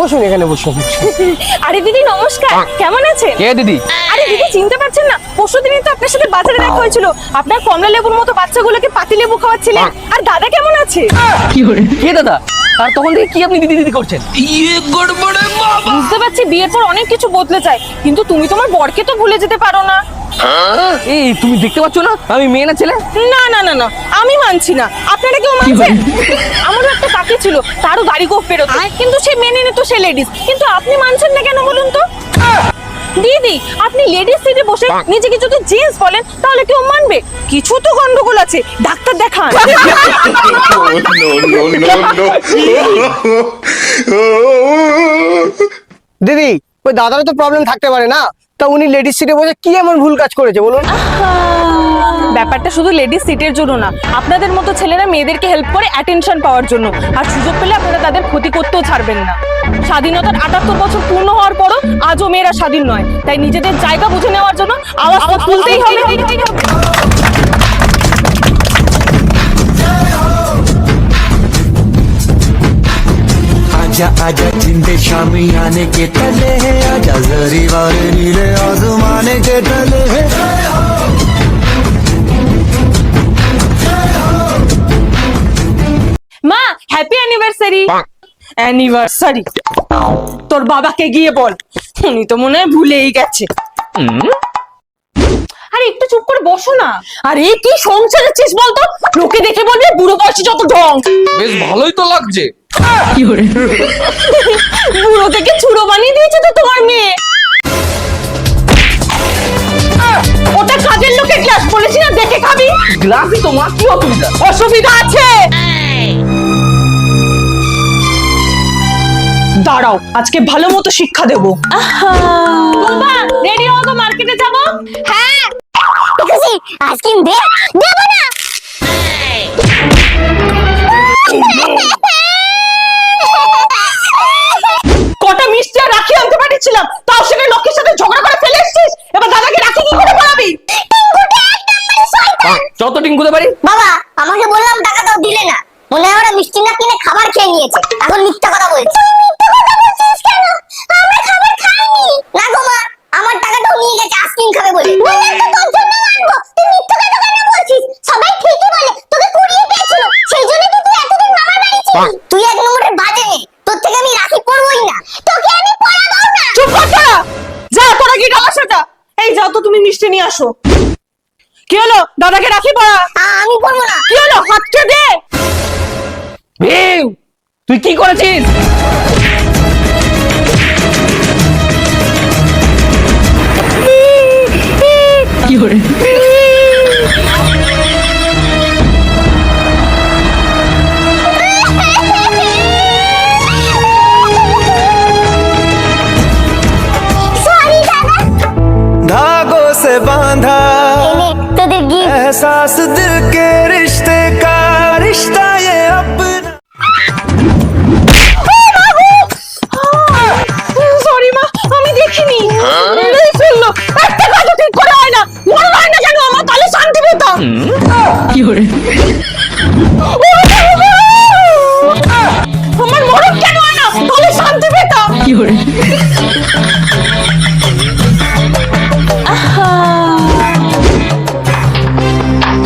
বসুন এখানে বসুন। আরে দিদি নমস্কার, কেমন আছেন? কে দিদি? আরে দিদি চিনতে পারছেন না? পরশুদিনই তো আপনার সাথে বাজারে দেখা হয়েছিল। আপনার কমলা লেবুর মতো বাচ্চাগুলোকে পাতি লেবু খাওয়াচ্ছিলেন। আর দাদা কেমন আছে? কে দাদা? আর তখন থেকে কি আপনি দিদি দিদি করছেন? বুঝতে পারছি বিয়ের পর অনেক কিছু বদলে যায়, কিন্তু তুমি তোমার বরকে তো ভুলে যেতে পারো না। এই তুমি দেখতে পাচ্ছ না আমি মেয়ে না ছেলে? না না না না, আমি মানছি না। আপনারা কেউ মানছেন? আমারও একটা কাকি ছিল, তারও দাড়ি গোঁফ বেরোতো, কিন্তু সে মেনে নিত সে লেডিস। কিন্তু আপনি মানছেন না কেন বলুন তো? দিদি আপনি লেডিস সিটে বসে নিজেকে যদি জেন্টস বলেন তাহলে কেউ মানবে? কিছু তো গন্ডগোল আছে, ডাক্তার দেখান। দিদি ওই দাদারও তো প্রবলেম থাকতে পারে না, তা উনি লেডিস সিটে বসে কি এমন ভুল কাজ করেছে বলুন? ব্যাপারটা শুধু লেডিস সিটের জন্য না, আপনাদের মতো ছেলেরা মেয়েদেরকে হেল্প করে অ্যাটেনশন পাওয়ার জন্য। আর সুযোগ পেলে আপনারা তাদের ক্ষতি করতেও ছাড়বেন না। স্বাধীনতার ৭৮ বছর পূর্ণ হওয়ার পরও আজও মেয়েরা স্বাধীন নয়, তাই নিজেদের জায়গা বুঝে নেওয়ার জন্য আওয়াজ তো তুলতেই হবে। आजा आजा जिंदे शामी आने के तले है, आजा जरी वाले नीले आसमाने के तले है। মা হ্যাপি অ্যানিভার্সারি। অ্যানিভার্সারি তোর বাবাকে গিয়ে বল, উনি তো মনে হয় ভুলেই গেছে। আরে একটু চুপ করে বসো না। আরে কি সংসারেছিস বলতো? লোকে দেখে বলবে বুড়ো বয়সী যত ঢং। বেশ ভালোই তো লাগছে। বুড়ো থেকে ছুড়ো বানিয়ে দিয়েছে তো তোমার মেয়ে। ওটা কাজের লোকের গ্লাস, বলেছি না দেখে খাবি। গ্লাসই তো মা, কি অসুবিধা? অসুবিধা আছে। দাঁড়াও, আজকে ভালো মতো শিক্ষা দেবো। বাবা রেডি হও তো, মার্কেটে যাবো। হ্যাঁ দেখেছি, আইসক্রিম দে। দেবো না। কটা মিষ্টি আর রাখি আনতে পাঠিয়েছিলাম, তাও সেটা লোকের সাথে ঝগড়া করে ফেলে এসেছিস। এবার দাদাকে রাখি কি করে পড়াবি? যত টিঙ্কুতে পারি। বাবা আমাকে বললাম টাকা দাও, দিলে না। মনে হয় ওরা মিষ্টি না কিনে খাবার খেয়ে নিয়েছে, এখন মিথ্যা কথা বলছে। তুই মিথ্যা কথা বলছিস কেন? আমরা খাবার খাইনি। না গো মা, আমার টাকাটাও নিয়ে গেছে আইসক্রিম খাবে বলে। বললাম তো তোর জন্য আনবো, তুই মিথ্যা কথা কেন বলছিস? সবাই ঠিকই বলে তোকে কুড়িয়ে পেয়েছিল, সেই জন্য তো তুই এতদিন মামার বাড়ি ছিলি। তুই এক নম্বরের বাজে মেয়ে, তোর থেকে আমি রাখি পরবই না, তোকে আমি পরাবো না। চুপ কর তোরা, যা তোরা কি ডালা সাজা। এই যাও তো তুমি মিষ্টি নিয়ে আসো। কি হলো, দাদাকে রাখি পড়া? আমি পরবো না। কি হলো, হাতটা দে। ভীম, তুই কি করেছিস? কি করে? সরি দাদা। धागों से बांधा এনে তোদের গিফট। एहसास दिल के रिश्ते का, रिश्ता ये अपना। সরি মা, আমি দেখিনি। এই ফেললো, একটা কাজ ঠিক করে হয় না। মনে হয় না কেন আমার তাহলে শান্তি পেতাম। কি করে? আমার মরণ কেন হয় না, তাহলে শান্তি পেতাম। কি করে?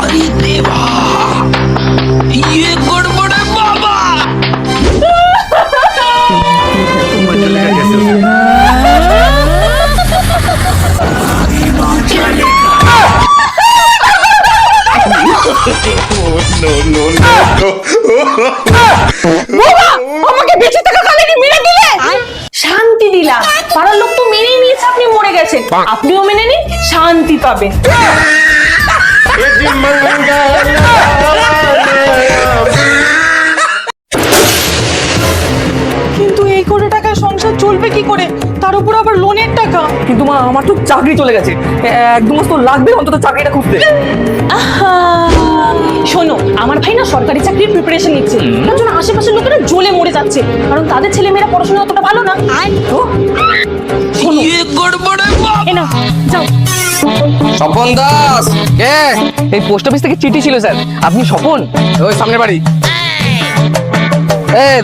अरे देवा, ये गड़बड़ है बाबा। বাবা আমাকে বেঁচে থাকা কালে মেরে দিলে, শান্তি দিলাম। পাড়ার লোক তো মেনেই নিয়েছে আপনি মরে গেছেন, আপনিও মেনে নিন, শান্তি পাবেন। কিন্তু এই করে টাকায় সংসার চলবে কি করে? তার উপর আবার লোনের টাকা। কিন্তু মা আমার তো চাকরি চলে গেছে, এক দু মাস তো লাগবে অন্তত চাকরিটা খুঁজতে। শোনো, আমার ভাই না সরকারি চাকরির প্রিপারেশন নিচ্ছে, তার জন্য আশেপাশের লোকেরা জ্বলে মরে যাচ্ছে, কারণ তাদের ছেলেমেয়েরা পড়াশোনা অতটা ভালো না। তো শোনো, ये गड़बड़ है बाबा। এ নাও, যাও। স্বপন দাস। কে? এই পোস্ট অফিস থেকে চিঠি ছিল স্যার। আপনি স্বপন? ওই সামনের বাড়ি।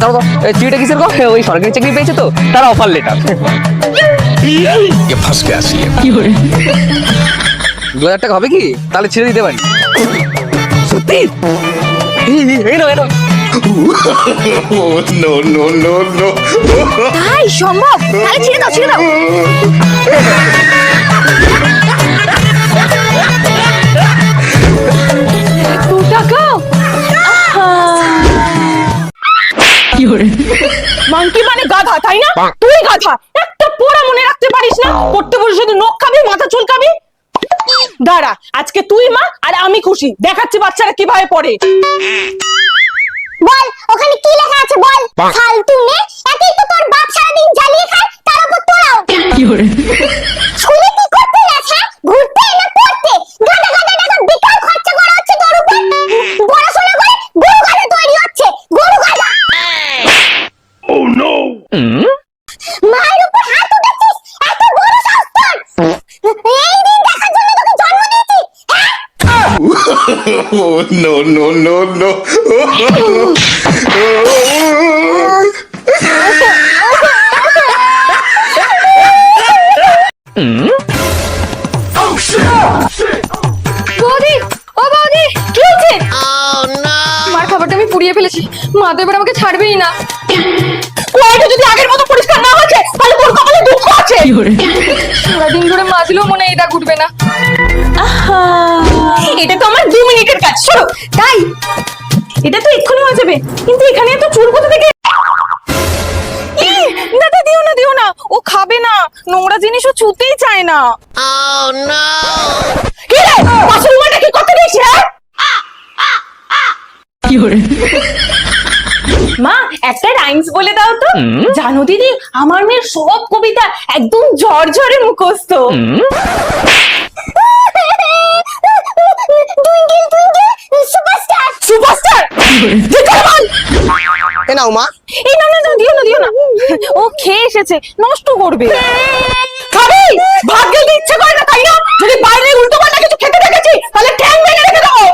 দাও দাও, চিঠিটা কিসের গো? ওই সরকারি চাকরি পেয়েছে তো, তার অফার লেটার। ये फंस गया सी 2000 টাকা হবে কি? তাহলে ছেড়ে দিতে পারি। সত্যি? এই নাও, এই নাও। नो नो नो नो তাই সম্ভব? তাহলে ছেড়ে দাও, ছেড়ে দাও। দু টাকা? মাংকি মানে গাধা, তাই না? তুই গাধা, একটা পড়া মনে রাখতে পারিস না? পড়তে বসে শুধু নখ খাবি, মাথা চুলকাবি। দাঁড়া, আজকে তুই মা আর আমি খুশি, দেখাচ্ছি বাচ্চারা কিভাবে পড়ে। বল ওখানে কি লেখা আছে বল। ফালতু মেয়ে, একেই তো তোর বাপ সারাদিন জ্বালিয়ে খায়, তার উপর তোরাও। স্কুলে কি করতে গেছে? ঘুরতে না পড়তে? গাদা গাদা টাকা বেকার খরচা করা হচ্ছে তোর উপর। পড়াশোনা করে গরু গাধা তৈরি হচ্ছে, গরু গাধা। মায়ের উপর হাত উঠাচ্ছিস, এত বড় সাহস তোর! এই দিন দেখার জন্য তোকে জন্ম দিয়েছি, হ্যাঁ? नो नो नो नो বৌদি, ও বৌদি, কি হচ্ছে? মার খাবারটা আমি পুড়িয়ে ফেলেছি, মা তো এবার আমাকে ছাড়বেই না। কয়টা যদি আগের মতো পরিষ্কার না হচ্ছে, তাহলে তোর কপালে দুঃখ আছে। সারাদিন ধরে মাজলেও মনে হয় এটা ঘুরবে না। আহা, এটা তো আমার 2 মিনিটের কাজ। শোনো, তাই এটা তো এক্ষুনি হয়ে যাবে, কিন্তু এখানে এত চুল কোথা থেকে? দাদা দিও না, দিও না, ও খাবে না, নোংরা জিনিস ও ছুঁতেই চায় না। কি রে, বাসন মাটা কি করতে দিয়েছি? মা, একটা রাইমস বলে দাও তো। জানো দিদি, আমার মেয়ের সব কবিতা একদম ঝরঝরে মুখস্থ। Twinkle twinkle superstar. সুপারস্টার? এ নাও মা। এই না না না, দিও না, দিও না, ও খেয়ে এসেছে, নষ্ট করবে। খাবি? ভাত খেতে ইচ্ছে করে না, তাই না? যদি বাইরে উল্টো পাল্টা কিছু খেতে দেখেছি, তাহলে ঠ্যাং ভেঙে রেখে দেবো।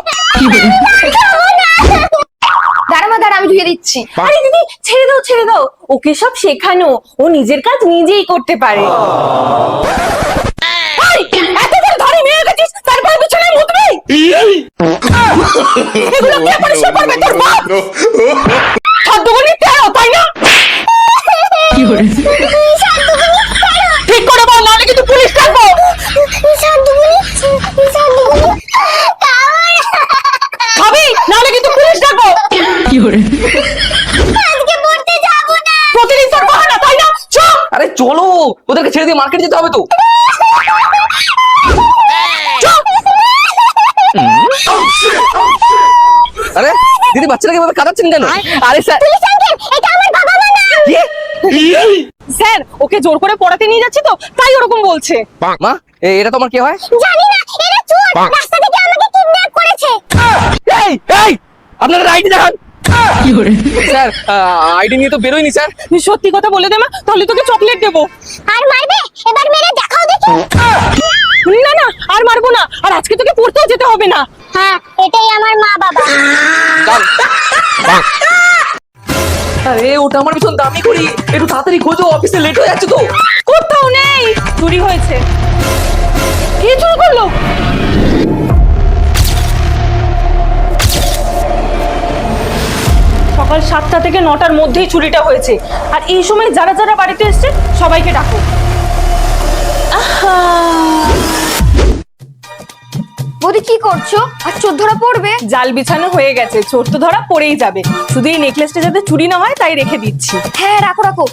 দাঁড়া মা, দাঁড়া, আমি ধুয়ে দিচ্ছি। আরে দিদি, ছেড়ে দাও, ছেড়ে দাও, ওকে সব শেখানো, ও নিজের কাজ নিজেই করতে পারে। এত বড় ধরে মেয়ে গেছিস, তারপর বিছানায় মুতবি? এগুলো কে পরিষ্কার করবে? তোর বাপ। সাধ্যগুলি তেরো, তাই না? ঠিক করে বল, নাহলে কিন্তু পুলিশ ডাকবো। খাবি? নাহলে কিন্তু পুলিশ ডাকবো। আজকে পড়তে যাবো না। প্রতিদিন তোর বাহানা, তাই না? চল। আরে চলো, ওদেরকে ছেড়ে দিয়ে মার্কেট যেতে হবে তো। আরে দিদি, বাচ্চাটাকে এভাবে কাঁদাচ্ছেন কেন? আরে স্যার, পুলিশ আঙ্কেল, এটা আমার বাবা মা না। স্যার, ওকে জোর করে পড়াতে নিয়ে যাচ্ছি তো, তাই ওরকম বলছে। মা, এটা তোমার কি হয়? জানি না, এরা চোর, রাস্তা থেকে আমাকে কিডন্যাপ করেছে। এই এই, আপনারা আইডি দেখান। স্যার, আইডি নিয়ে তো বেরোয়নি স্যার। তুই সত্যি কথা বলে দে মা, তাহলে তোকে চকলেট দেবো। আর মারবে? এবার মেরে দেখাও দেখি। না না, আর মারবো না, আর আজকে তোকে পড়তেও যেতে হবে না। হ্যাঁ, এটাই আমার মা বাবা। আরে ওটা আমার ভীষণ দামি করি, একটু তাড়াতাড়ি খোঁজো, অফিসে লেট হয়ে যাচ্ছে তো। কোথাও নেই, চুরি হয়েছে। কে চুরি করলো? সকাল 7টা থেকে 9টার মধ্যেই চুরিটা হয়েছে, আর এই সময় যারা যারা বাড়িতে এসছে সবাইকে ডাকো। আহা, বৌদি কি করছো? আর চোর ধরা পড়বে? জাল বিছানো হয়ে গেছে, চোর তো ধরা পড়েই যাবে, শুধু এই নেকলেসটা যাতে চুরি না হয় তাই রেখে দিচ্ছি। হ্যাঁ, রাখো রাখো।